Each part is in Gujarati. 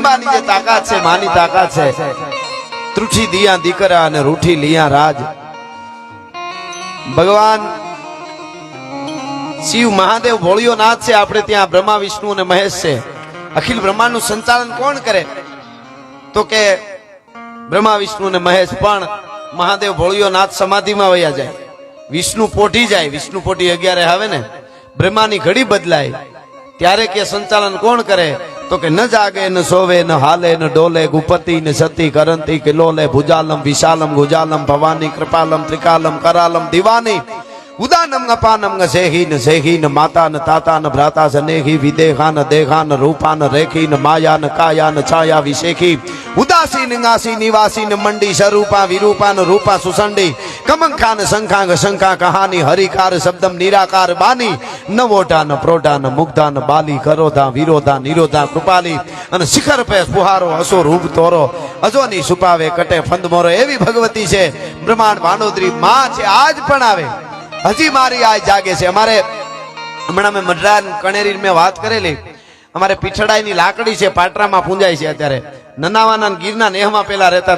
જગદંબાની જે તાકાત છે, માની તાકાત છે, ત્રુઠી દિયા દીકરા અને રૂઠી લિયા રાજ. ભગવાન શિવ મહાદેવ ભોળિયો નાથ છે. આપણે ત્યાં બ્રહ્મા વિષ્ણુ અને મહેશ છે. અખિલ બ્રહ્માંડ નું સંચાલન કોણ કરે? તો કે બ્રહ્મા વિષ્ણુ અને મહેશ. પણ મહાદેવ ભોળિયો નાથ સમાધિમાં વયા જાય, વિષ્ણુ પોઢી જાય. વિષ્ણુ પોઢી 11 આવે ને, બ્રહ્માની ઘડી બદલાય, ત્યારે કે સંચાલન કોણ કરે? તો કે ન જાગે ન સોવે ન હાલે ન ડોલે, ગુપતિ ન સતી કરંતી કિલોલે, ભુજાલમ વિશાલમ ગુજાલમ ભવાની કૃપાલમ ત્રિકાલમ કરાલમ દિવાની, ઉદાનમ અપાનમ સેહી ન સેહી ન માતા ન તાતા ન ભ્રાતા સનેહી, વિદેહા ન દેહા ન રૂપા ન રેખી ન માયા ન કાયા ન છાયા વિશેખી, ઉદાસી નિંગાસી નિવાસી ન મંડી, સ્વરૂપા વિરૂપા ન રૂપા સુસંડી, કમંખા ન શંખાંગ શંખા કહાની, હરિકાર શબ્દમ નિરાકાર બાની, ન વોઢા ન પ્રોઢા ન મુગ્ધા ન બાલી, કરોધા વિરોધા નિરોધા કૃપાલી, અને શિખર પે ફુહારો હસો રૂપ તોરો, અજોની સુપાવે કટે ફંદ મોરો. એવી ભગવતી છે, બ્રહ્માંડ ભાંડોદરી માં છે, આજ પણ આવે, હજી મારી આજ જાગે છે. અમારે હમણાં મેં મઢરાન કણેરી મેં વાત કરેલી, અમારે પીઠડાઈની લાકડી છે, પાટરામાં પૂંજાય છે. અત્યારે નનાવાના ગીરના નેહમાં પેલા રહેતા,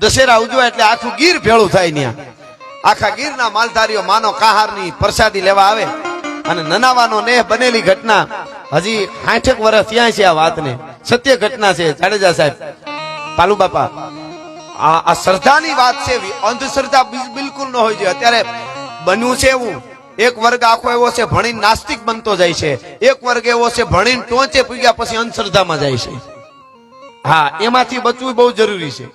દશેરા ઉજવાય એટલે આખું ગીર ભેળું થાય. ત્યાં આખા ગીરના માલધારીઓ માનો કાહારની પ્રસાદી લેવા આવે. અને નનાવાનો નેહ બનેલી ઘટના હજી 60 વર્ષ ત્યાં છે. આ વાતને સત્ય ઘટના છે. જાડેજા સાહેબ, પાલુ બાપા, આ શ્રદ્ધાની વાત છે, અંધશ્રદ્ધા બિલકુલ ન હોય છે. અત્યારે બન્યું છે એવું, એક વર્ગ આખો એવો છે ભણીને નાસ્તિક બનતો જાય છે, એક વર્ગ એવો છે ભણીને ટોચે પૂગ્યા પછી અંધશ્રદ્ધામાં જાય છે. હા, એમાંથી બચવું બહુ જરૂરી છે.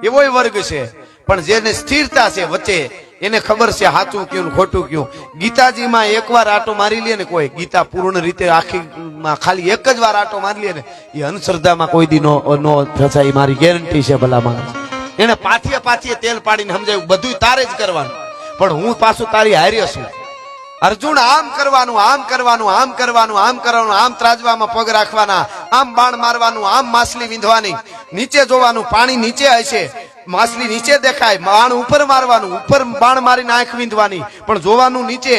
એવો વર્ગ છે, પણ જેને સ્થિરતા છે વચ્ચે, એને ખબર છે સાચું કયું ખોટું કયું. ગીતાજીમાં એકવાર આટો મારી લે ને કોઈ, ગીતા પૂર્ણ રીતે આખી ખાલી એક જ વાર આટો મારી લે ને, એ અંધશ્રદ્ધામાં કોઈ દી નો ફસાય, મારી ગેરંટી છે. ભલા માણસ એને પાથીએ તેલ પાડીને સમજાયું, બધું તારે જ કરવાનું, પણ હું પાછું તારી હારે છું. અર્જુન આમ કરવાનું, આમ કરવાનું, આમ કરવાનું, આમ કરવાનું, આમ ત્રાજવામાં પગ રાખવાના, આમ બાણ મારવાનું, આમ માછલી વીંધવાની, નીચે જોવાનું, પાણી નીચે હશે, માછલી નીચે દેખાય, બાણ ઉપર મારવાનું, ઉપર બાણ મારીને આંખ વીંધવાની, પણ જોવાનું નીચે.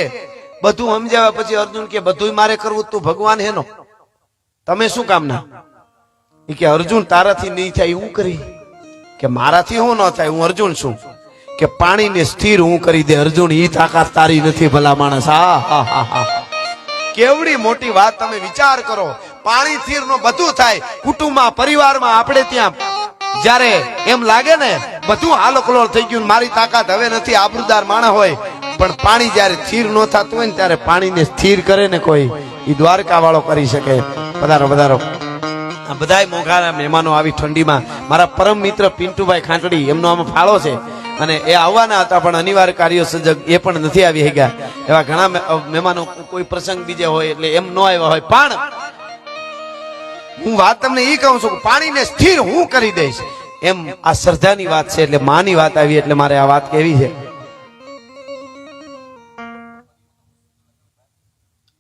બધું સમજાવ્યા પછી અર્જુન કે બધું મારે કરવું, તું ભગવાન હેનો, તમે શું કામના? એ કે અર્જુન તારાથી નહીં થાય એવું કરી, કે મારાથી હું ન થાય, હું અર્જુન છું, કે પાણીને સ્થિર હું કરી દે. અર્જુન, ઈ તાકાત તારી નથી ભલા માણસ. હા, કેવડી મોટી વાત. તમે વિચાર કરો, પાણી સ્થિર નો બધું થાય. કુટુંબમાં, પરિવારમાં, આપણે ત્યાં જ્યારે એમ લાગે ને બધું હાલોકલોલ થઈ ગયું, મારી તાકાત હવે નથી, આબરૂદાર માણસ હોય, પણ પાણી જયારે સ્થિર ન થતું હોય ને, ત્યારે પાણીને સ્થિર કરે ને કોઈ, ઈ દ્વારકા વાળો કરી શકે. પધારો પધારો. આ બધાય મોંઘાના મહેમાનો આવી ઠંડીમાં. મારા પરમ મિત્ર પિન્ટુભાઈ ખાંટડી, એમનો આમાં ફાળો છે, અને એ આવવાના હતા પણ અનિવાર્ય કાર્ય સજગ એ પણ નથી આવી ગયા. એવા ઘણા મહેમાનો કોઈ પ્રસંગ બીજે હોય એટલે એમ ન આવ્યા હોય. પણ હું વાત તમને એ કહું છું કે પાણીને સ્થિર હું કરી દઈશ, એમ આ શ્રદ્ધાની વાત છે, એટલે માની વાત આવી, એટલે મારે આ વાત કેવી છે.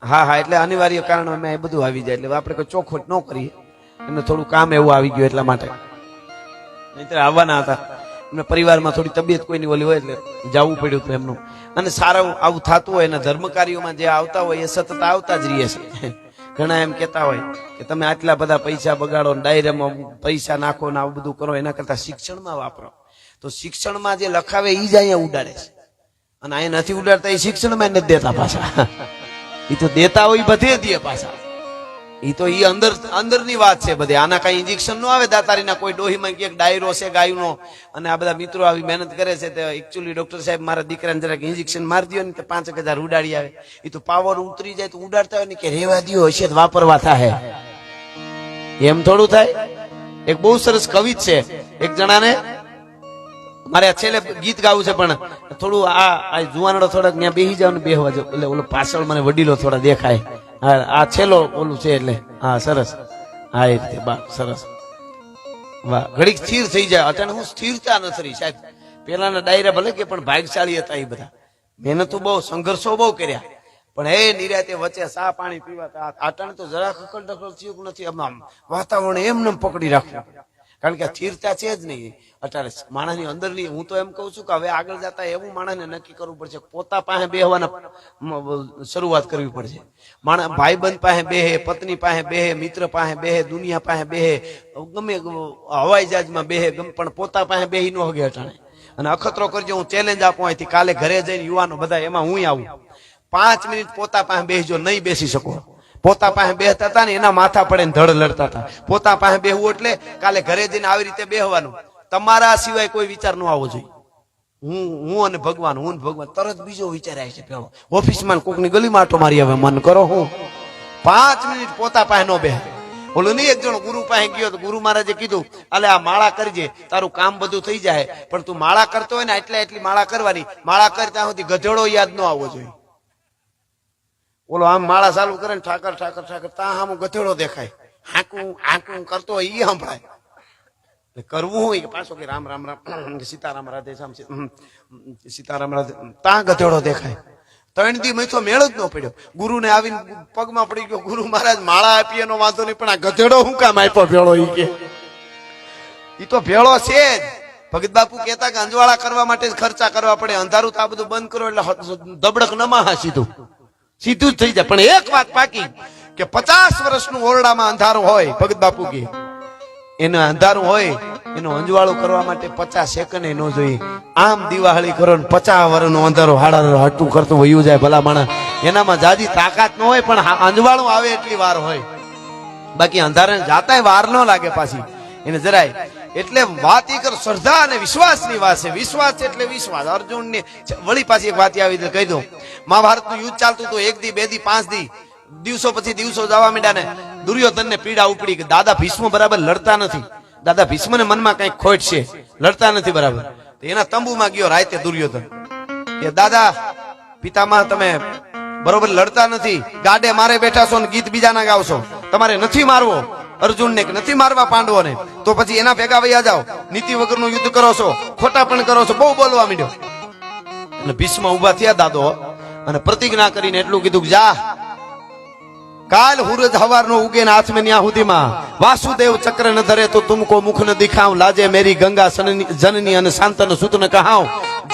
હા, એટલે અનિવાર્ય કારણ અમે એ બધું આવી જાય, એટલે આપણે કોઈ ચોખવટ ન કરીએ, એમને થોડું કામ એવું આવી ગયું એટલા માટે. નહીતર આવવાના હતા, એમના પરિવારમાં થોડી તબિયત કોઈની ઓલી હોય એટલે જવું પડ્યું હતું એમનું. અને સારું આવું થતું હોય, એના ધર્મ કાર્યોમાં જે આવતા હોય એ સતત આવતા જ રહીએ છે. ઘણા એમ કેતા હોય કે તમે આટલા બધા પૈસા બગાડો, ડાયરામાં પૈસા નાખો ને આવું બધું કરો, એના કરતા શિક્ષણમાં વાપરો. તો શિક્ષણમાં જે લખાવે એ જ અહીંયા ઉડાડે છે, અને અહીંયા નથી ઉડાડતા, એ શિક્ષણમાં નથી દેતા પાછા. એ તો દેતા હોય બધે દે પાછા. એ તો ઈ અંદરની વાત છે બધી. આના કઈ ઇન્જેક્શન નો આવે દાતારીના, કોઈ ડોહીમાં એક ડાયરો છે ગાયનો, અને આ બધા મિત્રો આવી મહેનત કરે છે. તે એકચ્યુઅલી ડોક્ટર સાહેબ મારા દીકરાને જરાક ઇન્જેક્શન મારી દો ને તો 5,000 ઉડાડી આવે. એ તો પાવર ઉતરી જાય તો ઉડાડતા હોય ને, કે રેવા દો, હશે તો વાપરવા થાય. એમ થોડું થાય. એક બહુ સરસ કવિ છે, એક જણાને મારે છેલ્લે ગીત ગાવું છે, પણ થોડું આ જુવાનડો થોડાક ત્યાં બેસી જાવ ને બેહવા જાવ, એટલે ઓલો પાછળ મને વડીલો થોડા દેખાય. આ છેલ્લો ઓલું છે એટલે હા સરસ. હા, એ રીતે બા સરસ. વાહ, ઘડીક સ્થિર થઈ જાય. અચાનક હું સ્થિરતા નથી સાહેબ. પેલાના ડાયરા ભલે કે પણ ભાગશાળી હતા, એ બધા મહેનતો બહુ, સંઘર્ષો બહુ કર્યા, પણ એ નિરાતે વચ્ચે સા પાણી પીવા. આટાણે તો જરા ખકડ દખડ થયું નથી. આમ વાતાવરણ એમને પકડી રાખવું, કારણ કે સ્થિરતા છે જ નહીં અત્યારે માણસની અંદરની. હું તો એમ કઉ છું કે હવે આગળ જતા એવું માણસને નક્કી કરવું પડશે, પોતા પાસે બેહવાના શરૂઆત કરવી પડશે. માણસ ભાઈબંધ પાસે બેહે, પત્ની પાસે બેહે, મિત્ર પાસે બેહે, દુનિયા પાસે બેહે, ગમે હવાઈ જહાજમાં બેહે, પણ પોતા પાસે બેહી ન હગે અટાણે. અને અખતરો કરજો, હું ચેલેન્જ આપું અહીંથી, કાલે ઘરે જઈને યુવાનો બધા એમાં હું આવું, 5 મિનિટ પોતા પાસે બેસજો. નહીં બેસી શકો. પોતા પાસે બેહતા હતા ને એના માથા પડે ને ધડ લડતા હતા. પોતા પાસે બેહવું એટલે કાલે ઘરે જઈને આવી રીતે બેહવાનું. તમારા સિવાય કોઈ વિચાર ન આવવો જોઈએ. હું અને ભગવાન, હું ને ભગવાન. તરત બીજો વિચાર આવે છે પેલો, ઓફિસમાં કોકની ગલીમાં આટો મારી હવે મન કરો. હું 5 મિનિટ પોતા પાસે નો બેહ. ઓલો નહીં, એક જણો ગુરુ પાસે ગયો તો ગુરુ મહારાજે કીધું, અલે આ માળા કરજે, તારું કામ બધું થઈ જાય, પણ તું માળા કરતો હોય ને એટલી માળા કરવાની. માળા કરતા સુધી ગધેડો યાદ ન આવવો જોઈએ. ઓલો આમ માળા ચાલુ કરે ને ઠાકર ઠાકર ઠાકર, તા આમ ગધેડો દેખાય, હાંકું હાંકું કરતો હોય એ સંભળાય. કરવું હોય કે પાછો કે રામ રામ રામ, સીતારામ રાધે શ્યામ, સીતારામ રાધે, તા ગધેડો દેખાય. 3 દી મેં તો મેળ જ ન પડ્યો. ગુરુને આવીને પગમાં પડી ગયો, ગુરુ મહારાજ માળા આપી એનો વાંધો નહીં, પણ આ ગધેડો શું કામ આપ્યો ભેળો? ઈ તો ભેળો છે જ. ભગત બાપુ કહેતા કે અંજવાળા કરવા માટે જ ખર્ચા કરવા પડે, અંધારું તો આ બધું બંધ કરો એટલે દબડક નમાહા સીધું સીધું જ થઈ જાય. પણ એક વાત પાકી કે 50 વર્ષનું ઓરડામાં અંધારું હોય, ભગત બાપુ કે એને અંધારું હોય, એનું અંજવાળું કરવા માટે 50 સેકન્ડ ન જોઈએ. આમ દિવાળી કરો ને 50 વર્ષનું અંધારું હાડા હટું કરતું વયું જાય ભલા માણસ. એનામાં જાજી તાકાત ન હોય, પણ અંજવાળું આવે એટલી વાર હોય. બાકી અંધારે જાતાય વાર ન લાગે પાછી એને જરાય. એટલે વાત ઈ કર, શ્રદ્ધા અને વિશ્વાસની વાત છે. વિશ્વાસ એટલે વિશ્વાસ. અર્જુન ને વળી પાછી એક વાત આવી કહી દઉં. મહાભારતનું યુદ્ધ ચાલતું હતું, 1 દી 2 દી 5 દી, દિવસો પછી દિવસો જવા માંડ્યા ને દુર્યોધન ને પીડા ઉપડી કે દાદા ભીષ્મ બરાબર લડતા નથી. દાદા ભીષ્મ ને મનમાં કઈક ખોટ છે, લડતા નથી બરાબર. એના તંબુમાં ગયો રાતે દુર્યોધન કે દાદા પિતામાં તમે બરોબર લડતા નથી, ગાડે મારે બેઠા છો ને ગીત બીજાના ગાવશો, તમારે નથી મારવો અર્જુન ને કે નથી મારવા પાંડવોને, તો પછી એના ભેગા વૈયા જાઓ. નીતિ વગરનું યુદ્ધ કરો છો, ખોટા પણ કરો છો. બહુ બોલવા માંડ્યો. અને ભીષ્મ ઉભા થયા દાદો અને પ્રતિજ્ઞા કરીને એટલું કીધું કે જા, કાલ હુરજ હવારનો ઉગે હાથ में न्या હુધીમાં વાસુદેવ ચક્ર ન ધરે તો તુમકો મુખ ન દિખાવ, લાજે મેરી ગંગા જનની અને શાંતન સુત ન કહાવ.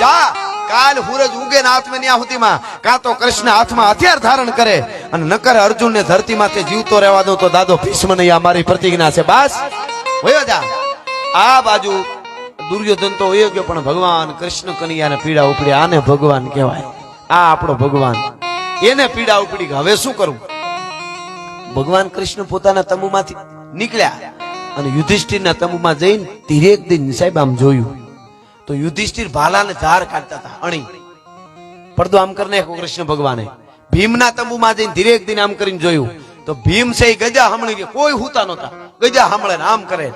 જા, કાલ હુરજ ઉગે હાથ में न्या હુધીમાં કાં તો કૃષ્ણ હાથમાં હથિયાર ધારણ કરે અને ન કરે અર્જુન ને ધરતી માથે જીવતો રહેવા દો, તો દાદો ભીષ્મ ને આ મારી પ્રતિજ્ઞા છે. બસ વયો જા. આ બાજુ દુર્યોધન તો વયો ગયો, પણ ભગવાન કૃષ્ણ કનૈયાને પીડા ઉપડી. આને ભગવાન કહેવાય. આ આપણો ભગવાન, એને પીડા ઉપડી. હવે શું કરવું? ભગવાન કૃષ્ણ પોતાના તંબુમાંથી નીકળ્યા અને યુધિષ્ઠિરના તંબુમાં જઈને ધીરેક દિન સાહેબ આમ જોયું તો યુધિષ્ઠિર ભાલાને ધાર કાઢતા હતા. અણી પડદો આમ કરી નાખ્યો કૃષ્ણ ભગવાને. ભીમના તંબુમાં જઈને ધીરેક દિન આમ કરીને જોયું તો ભીમ છે ગજા સાંભળી ગયા, કોઈ હુતા નહોતા. ગજા સાંભળે ને આમ કરે,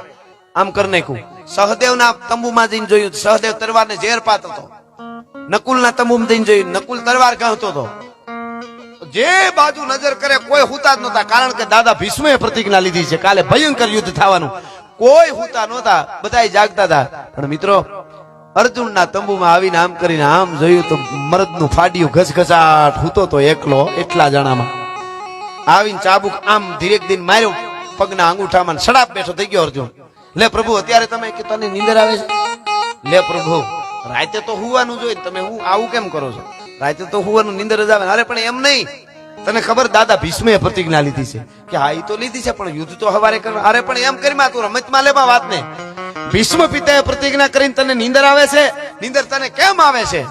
આમ કરી નાખ્યું. સહદેવના તંબુમાં જઈને જોયું, સહદેવ તલવારને ઝેર પાતો હતો. નકુલના તંબુમાં જઈને જોયું, નકુલ તલવાર ગાંઠતો હતો. જે બાજુ નજર કરે કોઈ હુતા જ નહોતા, કારણ કે દાદા ભીષ્મે પ્રતિજ્ઞા લીધી છે કાલે ભયંકર યુદ્ધ થવાનું. કોઈ હુતા નહોતા, બધા જાગતા હતા. પણ મિત્રો અર્જુનના તંબુમાં આવીને આમ કરીને આમ જોયું તો મરદનું ફાડ્યું ઘસઘસાટ હુતો તો એકલો. એટલા જણામાં આવીને ચાબુક આમ ધીરેક દિન માર્યો પગના અંગૂઠામાં, સડાપ બેઠો થઈ ગયો અર્જુન. લે પ્રભુ અત્યારે તમે કે તને નીંદર આવે છે? લે પ્રભુ રાતે તો હુવાનું જોઈએ, તમે હું આવું કેમ કરો છો? રાતે તો હુવાનું નીંદર જ આવે. અરે પણ એમ નહીં, તને ખબર દાદા ભીષ્મે પ્રતિજ્ઞા લીધી છે કે હા એ તો લીધી છે, પણ યુદ્ધ તો હવારે કરવા. અરે પણ એમ કરી તું રમતમાં લેવા વાત ને. ભીષ્મ પિતાએ પ્રતિજ્ઞા કરીને તને નીંદર આવે છે? નીંદર તને કેમ આવે છે?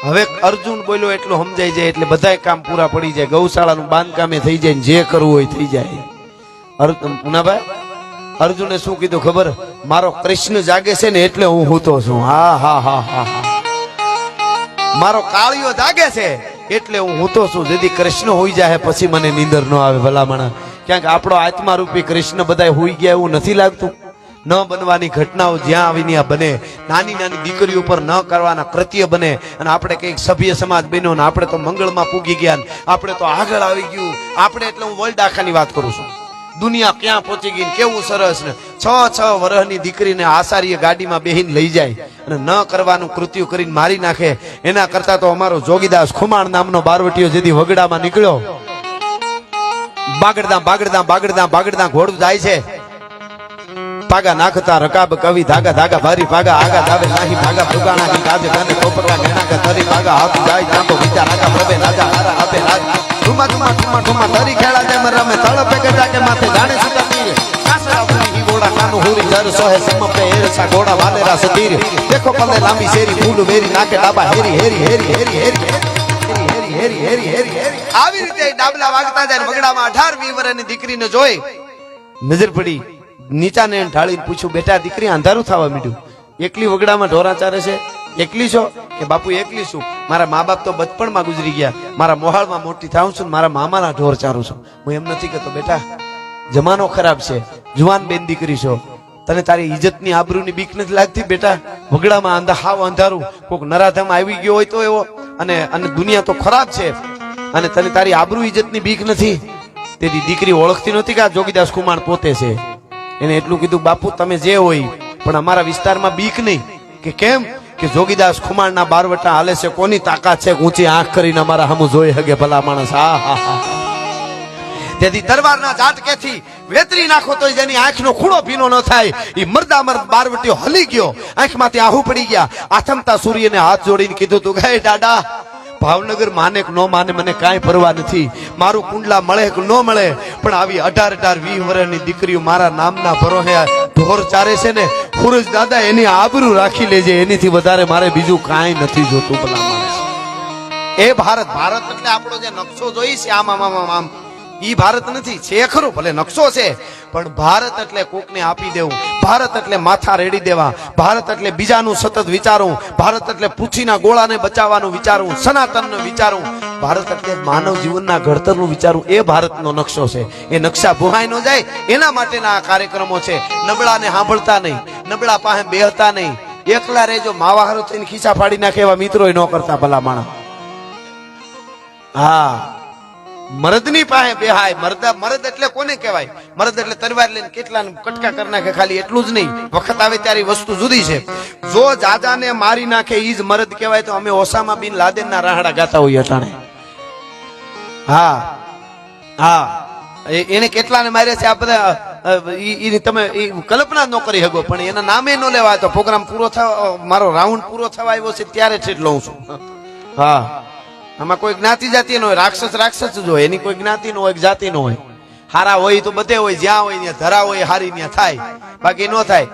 હવે અર્જુન બોલ્યો એટલું સમજાઈ જાય એટલે બધા કામ પૂરા પડી જાય. ગૌશાળાનું બાંધકામે થઈ જાય, જે કરવું હોય થઈ જાય. મુનાભાઈ અર્જુને શું કીધું ખબર? મારો કૃષ્ણ જાગે છે ને એટલે હું હૂતો છું. હા હા હા હા હા, મારો કાળિયો જાગે છે એટલે હું હૂતો છું. જેથી કૃષ્ણ હોઈ જાય પછી મને નીંદર ન આવે ભલામણા. ક્યાંક આપણો આત્મા રૂપી કૃષ્ણ બધા હોઈ ગયા એવું નથી લાગતું? ન બનવાની ઘટનાઓ જ્યાં આવીને આ બને, નાની નાની દીકરીઓ ઉપર ન કરવાના કૃત્ય બને, અને આપણે કઈક સભ્ય સમાજ બન્યો ને આપણે તો મંગળમાં પૂગી ગયા, આપણે તો આગળ આવી ગયું. આપણે એટલે હું વર્લ્ડ આખાની વાત કરું છું. દુનિયા ક્યાં પહોંચી ગઈ, કેવું સરસ ને. 6 વર્ષની દીકરીને આસારીય ગાડીમાં બેહીને લઈ જાય અને ન કરવાનું કૃત્ય કરીને મારી નાખે. એના કરતા તો અમારો જોગીદાસ ખુમાણ નામનો બારવટીયો જેથી વગડામાં નીકળ્યો, બાગડદા બાગડદા બાગડદા બાગડદા ઘોડું જાય છે, પાગા નાખતા રકાબ કવિ ધાગા ધાગા ભારી ભાગા આગા જાવે નાહી ભાગા ભુગાણા કી કાજે ગાને કોપકા ગેણા કે તરી ભાગા હાથ જાય તાંબો વિચાર આગા પ્રભે રાજા હારા આપે રાજ ઠુમા ઠુમા ઠુમા ઠુમા તરી ખેડા જાય મરમે તળપે ગજા કે માથે જાણે સુતા તીર કાસરા ઉની ગોડા કાનો હોરી જર સોહે સમ પે એરસા ગોડા વાલેરા સતીર દેખો પલે લાંબી શેરી ફૂલ વેરી નાકે ડાબા હેરી હેરી હેરી હેરી હેરી હેરી હેરી હેરી આવી રીતે ડાબલા વાગતા જાય વગડામાં 18-20 વર્ષની દીકરીને જોઈ નજર પડી નીચાને ઢાળીને પૂછ્યું બેટા દીકરી અંધારું થવા માંડ્યું એકલી વગડામાં ઢોરા ચારે છે એકલી છો કે બાપુ એકલી છું મારા મા બાપ તો બચપણમાં ગુજરી ગયા મારા મોહાળમાં મોટી થાઉં છું મારા મામાના ઢોર ચારું છું હું એમ નથી કહેતો બેટા જમાનો ખરાબ છે જુવાન બેન દીકરી છો તને તારી ઇજ્જતની આબરૂની બીક નથી લાગતી બેટા વગડામાં હાવ અંધારું કોક નરાધમ આવી ગયો હોય તો એવો અને દુનિયા તો ખરાબ છે અને તને તારી આબરૂ ઇજ્જતની બીક નથી તેની દીકરી ઓળખતી નહોતી કે આ જોગીદાસ ખુમાણ પોતે છે એને એટલું કીધું બાપુ તમે જે હોય પણ અમારા વિસ્તારમાં બીક નહીં કે કેમ કે જોગીદાસ ખુમાણના બારવટા હાલે છે કોની તાકાત છે ઊંચી આંખ કરીને અમારા સામું જોઈ હગે ભલા માણસ હા હા હા તેથી તરવારના ઝાટકેથી વેતરી નાખો તો જેની આંખનો ખૂણો ભીનો ન થાય એ મરદા મર્દ બારવટીઓ હલી ગયો આંખમાંથી આહુ પડી ગયા આથમતા સૂર્યને હાથ જોડીને કીધું તું ગયે દાદા ભાવનગર માને કે ન માને મને કાંઈ પરવા નથી મારું કુંડલા મળે કે ન મળે પણ આવી 18-20 વર્ષની દીકરીઓ મારા નામના ભરોહે ઢોર ચારે છે ને ખુરજ દાદા એની આબરૂ રાખી લેજે એનીથી વધારે મારે બીજું કાંઈ નથી જોતું ભલા માણસ એ ભારત એટલે આપણો જે નકશો જોઈ છે આમ આમ આમ આમ ઈ ભારત નથી છે ખરું ભલે નકશો છે પણ ભારત એટલે કોકને આપી દેવું ભારત એટલે માથા રેડી દેવા ભારત એટલે બીજાનું સતત વિચારવું ભારત એટલે પૃથ્વીના ગોળાને બચાવવાનું વિચારવું સનાતનનું વિચારવું ભારત એટલે માનવ જીવનના ઘડતરનું વિચારવું એ ભારતનો નકશો છે એ નકશા ભૂહાઈ ન જાય એના માટેના આ કાર્યક્રમો છે નબળાને સાંભળતા નહીં નબળા પાસે બેહતા નહીં એકલા રહેજો માવાહારો થઈને ખીચા ફાડી નાખે એવા મિત્રો ન કરતા ભલા માણસ હા મરદની પાસે બેહાય મરદ એટલે કોને કહેવાય મરદ એટલે તરવાર લઈને કેટલા કટકા કરી નાખે ખાલી એટલું જ નહીં વખત આવે ત્યારે વસ્તુ જુદી છે જો જાજાને મારી નાખે ઈ જ મરદ કહેવાય તો અમે ઓસામા બિન લાદેનના રાહડા ગાતા હોઈએ અટાણે હા હા એને કેટલાને માર્યા છે આ બધા તમે કલ્પના ન કરી શકો પણ એના નામે ન લેવાય તો પ્રોગ્રામ પૂરો થવા મારો રાઉન્ડ પૂરો થવા આવ્યો છે ત્યારે જ લઉં છું હા આમાં કોઈ જ્ઞાતિ જાતિ ન હોય રાક્ષસ જ હોય એની કોઈ જ્ઞાતિ નો હોય જાતિ નો હોય હારા હોય તો બધે હોય જ્યાં હોય ત્યાં ધરા હોય હારી ત્યાં થાય બાકી ન થાય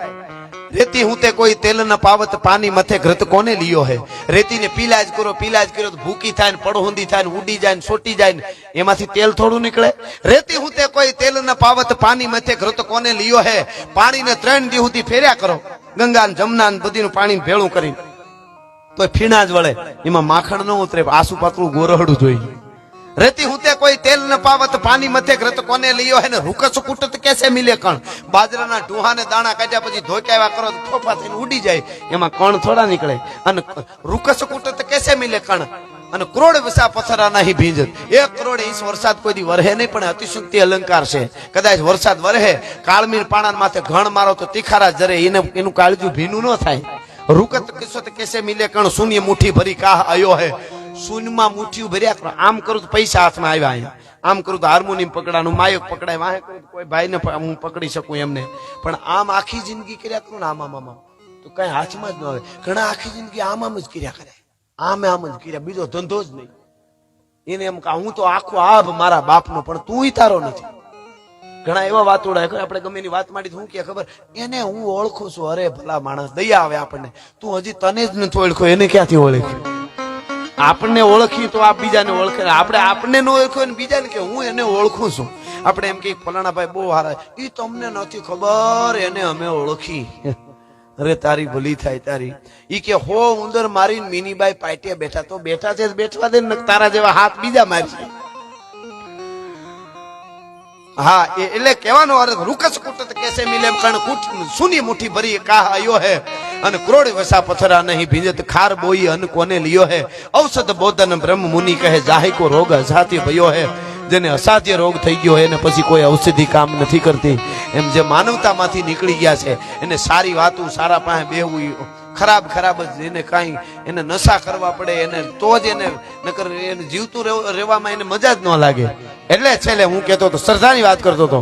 રેતી હું તે કોઈ તેલ ન પાવત પાણી મથે ઘૃત કોને લીયો હે રેતીને પીલા જ કર્યો તો ભૂકી થાય ને પડહુંદી થાય ને ઉડી જાય ને સોટી જાય ને એમાંથી તેલ થોડું નીકળે રેતી હું તે કોઈ તેલ ન પાવત પાણી મથે ઘૃત કોને લીયો હે પાણીને 3 દી સુધી ફેર્યા કરો ગંગા ને જમના ને બધીનું પાણી ભેળું કરીને તો ફીણા જ વળે એમાં માખણ ન ઉતરે આસુ પાતળું ગોરહડું જોઈએ રેતી હું તે કોઈ તેલ ન પાવત પાણી મથે ઘૃત કોને લીયો હે ને રૂકસ કુટત કેસે મિલે કણ બાજરાના ઢૂહાને દાણા કાઢ્યા પછી ધોકાવ્યા કરો તો ફોફા થઈને ઉડી જાય એમાં કણ થોડા નીકળે અને રૂકસ કુટત કેસે મિલે કણ અને કરોડ વસા પથરા નહીં ભીંજત 1 કરોડ ઇંચ વરસાદ કોઈ દી વરહે નહીં પણ અતિશુક્તિ અલંકાર છે કદાચ વરસાદ વરહે કાળમીર પાણા માથે ઘણ મારો તો તીખારા જરે એનું કાળજું ભીનું ન થાય રૂકત કિસ્સો કેસે મિલે કણ શૂન્ય મુઠ્ઠી ભરી કાહ આયો હે શૂન્યમાં મુઠ્ઠી ભર્યા કરો આમ કરું તો પૈસા હાથમાં આવ્યા અહીંયા આમ કરું તો હાર્મોનિયમ પકડાનું માયક પકડાય વાહે કરું કોઈ ભાઈને હું પકડી શકું એમને પણ આમ આખી જિંદગી કર્યા કરું ને આમ તો કઈ હાથમાં જ ન આવે ઘણા આખી જિંદગી આમ જ કર્યા કરે આમ જ કર્યા બીજો ધંધો જ નહીં એને એમ કે હું તો આખો આભ મારા બાપનો પણ તું તારો નથી ઘણા એવા વાતોડા આપણે ગમે એની વાત માંડી શું કે ખબર એને હું ઓળખું છું અરે ભલા માણસ દયા આવે આપણને તું હજી તને જ નથી ઓળખ્યો એને ક્યાંથી ઓળખ્યો આપણને ઓળખી તો આ બીજાને ઓળખે આપણે આપણને ન ઓળખ્યો ને બીજાને કે હું એને ઓળખું છું આપણે એમ કે ફલાણા ભાઈ બહુ હારા એ તમને નથી ખબર એને અમે ઓળખી અરે તારી ભલી થાય તારી ઈ કે હો ઉંદર મારીને મીનીબાઈ પાટિયા બેઠા તો બેઠા છે બેઠવા દે ને તારા જેવા હાથ બીજા મારી હા એટલે કહેવાનો અર્થ રૂકસ કુટત કેસે મિલે કણ કુટ સુની મુઠ્ઠી ભરી કાહ આયો હે અને કરોડ વસા પથરા નહીં ભીંજત ખાર બોઈ અન કોને લિયો હે ઔષધ બોધન બ્રહ્મ મુનિ કહે જાહે કો રોગ અસાધ્ય ભયો હે જેને અસાધ્ય રોગ થઈ ગયો એને પછી કોઈ ઔષધિ કામ નથી કરતી એમ જે માનવતામાંથી નીકળી ગયા છે એને સારી વાતું સારા પાસે બેહવું ખરાબ જ એને કાંઈ એને નશા કરવા પડે એને તો જ એને નકર એને જીવતું રહેવામાં એને મજા જ ન લાગે એટલે છેલ્લે હું કહેતો હતો શ્રદ્ધાની વાત કરતો હતો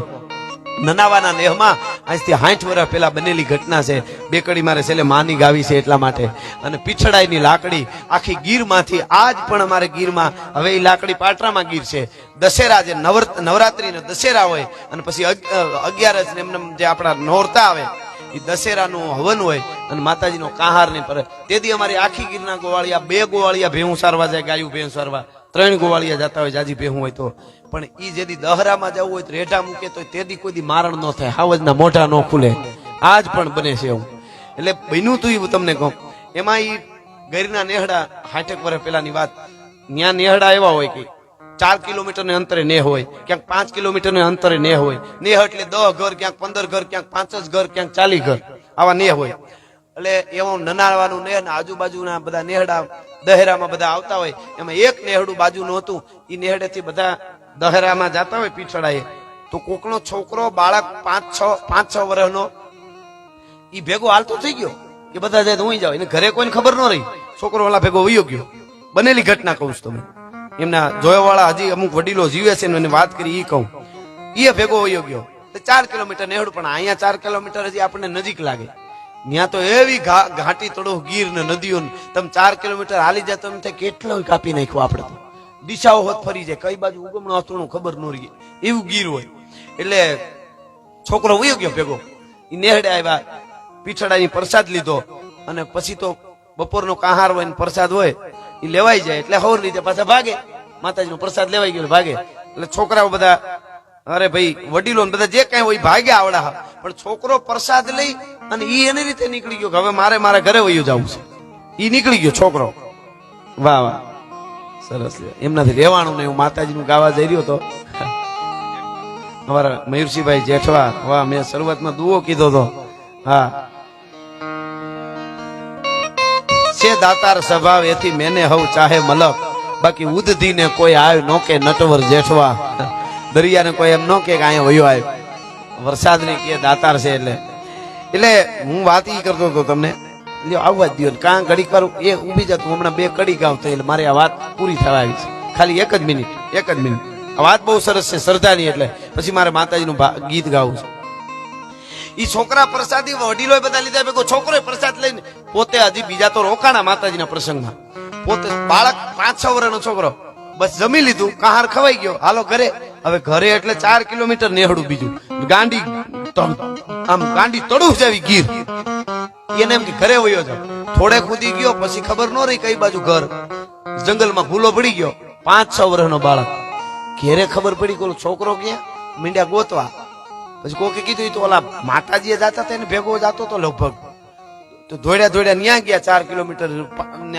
નનાવાના નેહમાં આજથી 60 વર્ષ પહેલા બનેલી ઘટના છે. બે કડી મારે છેલ્લે માની ગાવી છે એટલા માટે. અને પીછડાઈની લાકડી આખી ગીરમાંથી આજ પણ અમારે ગીરમાં હવે એ લાકડી પાટરામાં ગીર છે. દશેરા જે નવરાત્રીનો દશેરા હોય અને પછી 11 ને એમને જે આપણા નોરતા આવે એ દશેરાનું હવન હોય અને માતાજીનો કાહાર નહીં પડે. તેથી અમારી આખી ગીરના ગોવાળિયા 2 ગોવાળિયા ભેહું સારવા જાય, ગાયું ભેહું સારવા 3 ગોવાળિયા જતા હોય જાજી ભેહું હોય તો. પણ ઈ જેદી દહરામાં જવું હોય તો રેઢા મૂકે તો તેદી કોઈ દી મારણ ન થાય, હાવજના મોઢા ન ખુલે. આજ પણ બને છે એવું. એટલે બન્યું તું એવું તમને કહું. એમાં ઈ ગીરના નેહડા 60 વર્ષ પહેલાની વાત. ત્યાં નેહડા એવા હોય કે 4 કિલોમીટર ને અંતરે નેહ હોય, ક્યાંક 5 કિલોમીટર ને અંતરે નેહ હોય. નેહ એટલે 10 ઘર, ક્યાંક 15 ઘર, ક્યાંક 5 ઘર, ક્યાંક 40 ઘર, આવા નેહ હોય. એટલે એવું નનાળવાનું નેહ ને આજુબાજુના બધા નેહડા દહેરામાં બધા આવતા હોય. એમાં એક નેહડું બાજુનું હતું. એ નેહડેથી બધા દહેરામાં જતા હોય પીછડાએ તો કોકનો છોકરો બાળક 5-6 વર્ષનો ઈ ભેગો હાલતો થઈ ગયો કે બધા જાય તો હું જાવ. એને ઘરે કોઈને ખબર ન રહી, છોકરો વાળા ભેગો વયો ગયો. બનેલી ઘટના કહું છું તમે. એમના જોયાવાળા હજી અમુક વડીલો જીવે છે ને વાત કરી ઈ કહું. એ ભેગો વયો ગયો 4 કિલોમીટર નેહડું. પણ અહીંયા 4 કિલોમીટર હજી આપણને નજીક લાગે. ત્યાં તો એવી ઘાટી તળો ગીર ને નદીઓ. તમે 4 કિલોમીટર હાલી જાય તો એમ થાય કેટલો કાપી નાખ્યો આપણે તો. દિશાઓ હોત ફરી જાય, કઈ બાજુ ઉગમણું અથડું ખબર ન રહી, એવું ગીર હોય. એટલે છોકરો વયો ગયો ભેગો. એ નેહડે આવ્યા, પીછડાની પ્રસાદ લીધો અને પછી તો બપોરનો કાહાર હોય ને પ્રસાદ હોય એ લેવાઈ જાય એટલે હવર રીતે પાછા ભાગે. માતાજીનો પ્રસાદ લેવાઈ ગયો ભાગે. એટલે છોકરાઓ બધા અરે ભાઈ વડીલો બધા જે કઈ હોય ભાગ્યા આવડા. પણ છોકરો પ્રસાદ લઈ અને ઈ એની રીતે નીકળી ગયો કે હવે મારે મારા ઘરે વયું જવું છે. ઈ નીકળી ગયો છોકરો. વાહ વાહ, સરસ. એમનાથી રહેવાનું નહીં. હું માતાજીનું ગાવા જઈ રહ્યો તો અમારા મયુરસિંહભાઈ જેઠવા, વાહ, મેં શરૂઆતમાં દુઓ કીધો તો. હા, છે દાતાર સ્વભાવ એથી મેને હવ ચાહે મલક, બાકી ઉદધી ને કોઈ આવ નો કે નટવર જેઠવા. દરિયાને કોઈ એમ નો કે અહીંયા વયો આવ્યો. વરસાદ ને કે દાતાર છે. એટલે હું વાત ઈ કરતો હતો તમને, આવવા જ દો. કાં ઘડીક વાર એ ઉભી જતું. હમણાં 2 કડી ગાવ તો એટલે મારી આ વાત પૂરી થવા આવી છે. ખાલી એક જ મિનિટ. આ વાત બહુ સરસ છે શ્રદ્ધાની. એટલે પછી મારે માતાજીનું ગીત ગાવું છે. ઈ છોકરા પ્રસાદી વડીલો બધા લીધા ભેગો છોકરો પ્રસાદ લઈને પોતે હજી બીજા તો રોકાણા માતાજીના પ્રસંગમાં. પોતે બાળક 5-6 વર્ષનો છોકરો બસ જમી લીધું, કાહાર ખવાઈ ગયો, હાલો ઘરે. હવે ઘરે એટલે 4 કિલોમીટર નેહડું બીજું. ગાંડી આમ ગાંડી તળું જાવી ગીર. એને એમ કે ઘરે વયો જાવ. થોડે કૂદી ગયો પછી ખબર ન રહી કઈ બાજુ ઘર. જંગલમાં ભૂલો પડી ગયો. 5-6 વર્ષનો બાળક. ઘેરે ખબર પડી કે છોકરો ક્યાં મીંડ્યા ગોતવા. પછી કોકે કીધું તો ઓલા માતાજીએ જાતા હતા એને ભેગો જાતો તો લગભગ. તો દોડ્યા ન્યા ગયા 4 કિલોમીટર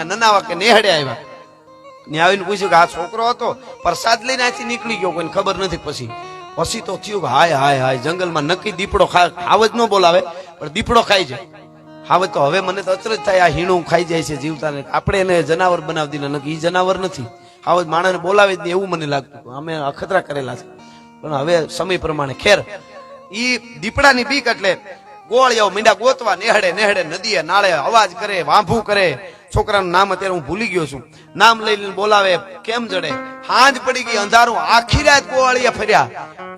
નનાવા કે નેહડે આવ્યા. ને આવીને પૂછ્યું કે આ છોકરો હતો પ્રસાદ લઈને અહીંથી નીકળી ગયો, કોઈને ખબર નથી. પછી તો થયું કે હાય હાય હાય, જંગલમાં નક્કી દીપડો હાવજ ન બોલાવે પણ દીપડો ખાઈ જાય. હાવજ તો હવે મને તો અચરજ થાય, આ હીણું ખાઈ જાય છે જીવતાને. આપણે એને જનાવર બનાવી દીધા, નક્કી ઈ જનાવર નથી. હાવજ માણસને બોલાવે જ નહીં એવું મને લાગતું. અમે અખતરા કરેલા છે પણ હવે સમય પ્રમાણે ખેર ઈ દીપડાની બીક. એટલે ગોળિયાઓ મીંડા ગોતવા નેહડે નદીએ નાળે અવાજ કરે, વાંભું કરે. છોકરાનું નામ અત્યારે હું ભૂલી ગયો છું. નામ લઈને બોલાવે, કેમ જડે. હાંજ પડી ગઈ, અંધારું. આખી રાત ગોળિયા ફર્યા.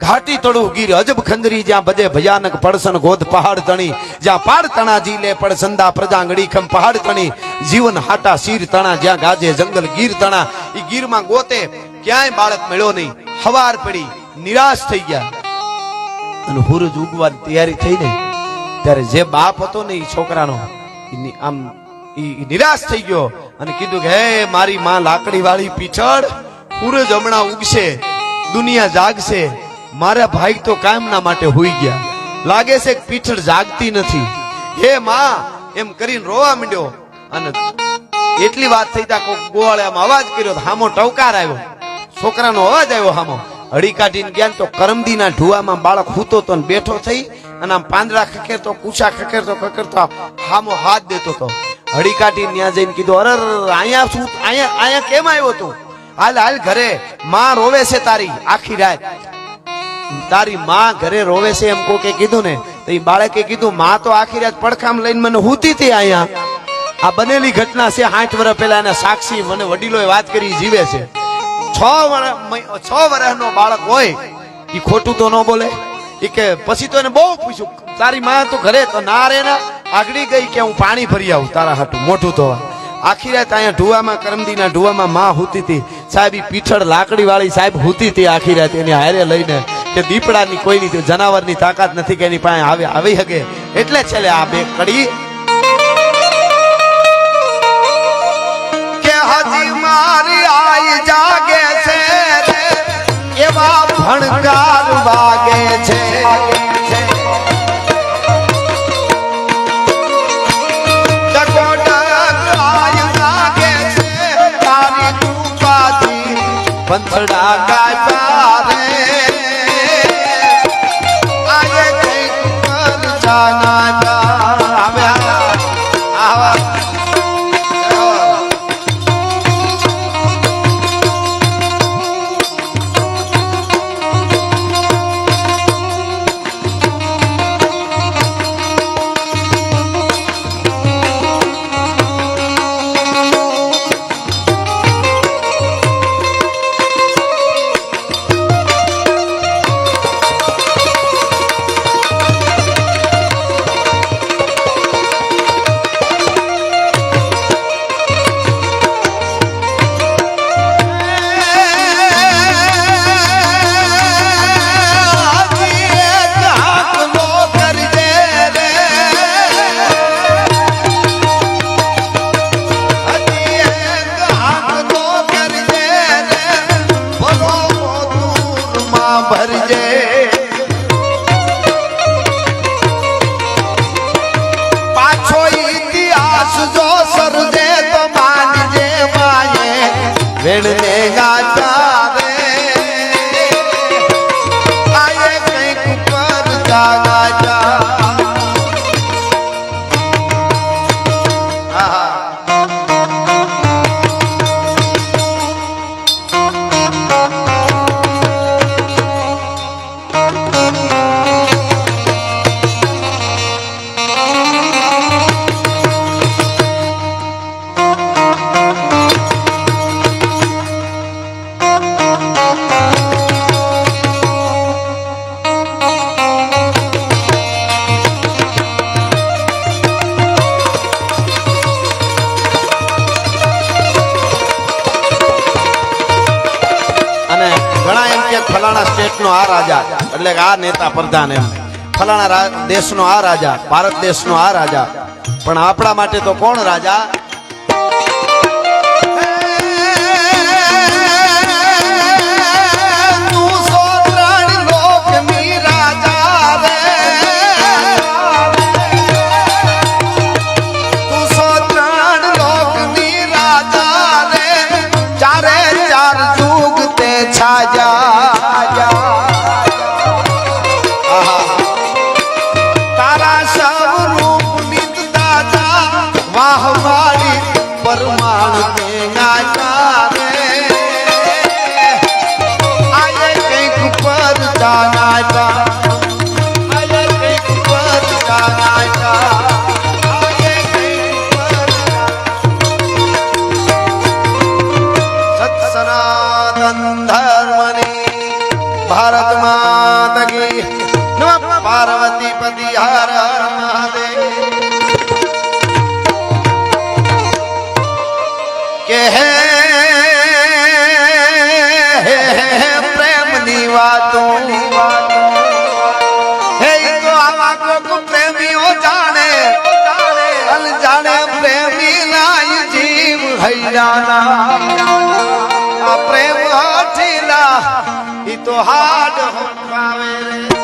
ઘાટી તળું ગીર અજબ ખંજરી, જ્યાં બધે ભયાનક પડસન ગોધ પહાડ તણી, જ્યાં પાડ તણા જીલે પડસંદા પ્રજાંગડી ખમ પહાડ તણી, જીવન હાટા શીર તણા, જ્યાં ગાજે જંગલ ગીર તણા. ઈ ગીરમાં ગોતે ક્યાંય બાળક મળ્યો નહીં. હવાર પડી, નિરાશ થઈ ગયા અને સૂરજ ઉગવાની તૈયારી થઈ ને ત્યારે જે બાપ હતો ને એ છોકરાનો આમ નિરાશ થઈ ગયો અને કીધું કે હે મારી માં લાકડી વાળી પીછળ, સૂરજ હમણાં ઉગશે, દુનિયા જાગશે, મારા ભાઈ તો કાયમના માટે હોઈ ગયા. લાગે છે કે પીછળ જાગતી નથી. હે માં એમ કરીને રોવા માંડ્યો. અને એટલી વાત થઈ તા કોઈ ગોળે આમ અવાજ કર્યો, હામો ટવકાર આવ્યો, છોકરાનો અવાજ આવ્યો હામો. હળી કાઢીને ગયા તો કરમદીના ઢુવામાં બાળક હૂતો તો બેઠો થઈ અને આમ પાંદડા ખખેરતો, કુચા ખખેરતો હામો હાથ દેતો હતો. હળી કાઢીને ત્યાં જઈને કીધું, અરે અહીંયા શું, અહીંયા કેમ આવ્યો તું? હાલ ઘરે, માં રોવે છે તારી આખી રાત. તારી માં ઘરે રોવે છે એમ કોકે કીધું ને તો એ બાળકે કીધું, માં તો આખી રાત પડખામ લઈને મને હૂતી હતી અહીંયા. આ બનેલી ઘટના છે 60 વર્ષ પહેલા. એના સાક્ષી મને વડીલોએ વાત કરી, જીવે છે. 6 વર્ષનો બાળક હોય એ ખોટું તો ન બોલે. ઈ કે પછી તો એને બહુ પૂછ્યું તારી માં તો ઘરે તો ના રે ને આગળી ગઈ કે હું પાણી ભરી આવું તારા હાટું મોઢું ધોવા આખી રાત અહીંયા ઢુવામાં કરમદીના ઢુવામાં માં હુતી હતી સાહેબ ઈ પીઠળ લાકડી વાળી સાહેબ હુતી હતી આખી રાત એની હારે લઈને કે દીપડાની કોઈની જનાવરની તાકાત નથી કે એની પાસે આવી શકે એટલે છેલ્લે આ બે કડી કે હજી મારી આઈ જાગે છે એવા ભણકાર વાગે છે पंथड़ा गाता रे आये कहीं पर जाना वेणने गाता रे आये कहीं पर जागा जा फलाना स्टेट नो आ राजा એટલે આ નેતા પ્રધાન એમ ફલાણા દેશનો આ રાજા ભારત દેશનો આ રાજા પણ આપણા માટે તો કોણ રાજા તું સો ત્રણ લોકની રાજા રે તું સો ત્રણ લોકની રાજા રે ચારે ચાર યુગ તે છાજા परमाण के गाता रे आये कहीं पर जाना आये कहीं पर जाना आये कहीं पर सत सनातन धर्मनी भारत माता की नमः पार्वती पति हर हर महादेव के प्रेम निवातों हे तो आवा को प्रेमियों जाने अनजाने प्रेमी नाई जीव हैराना प्रेम हठीला ई तो हाड हो पावे रे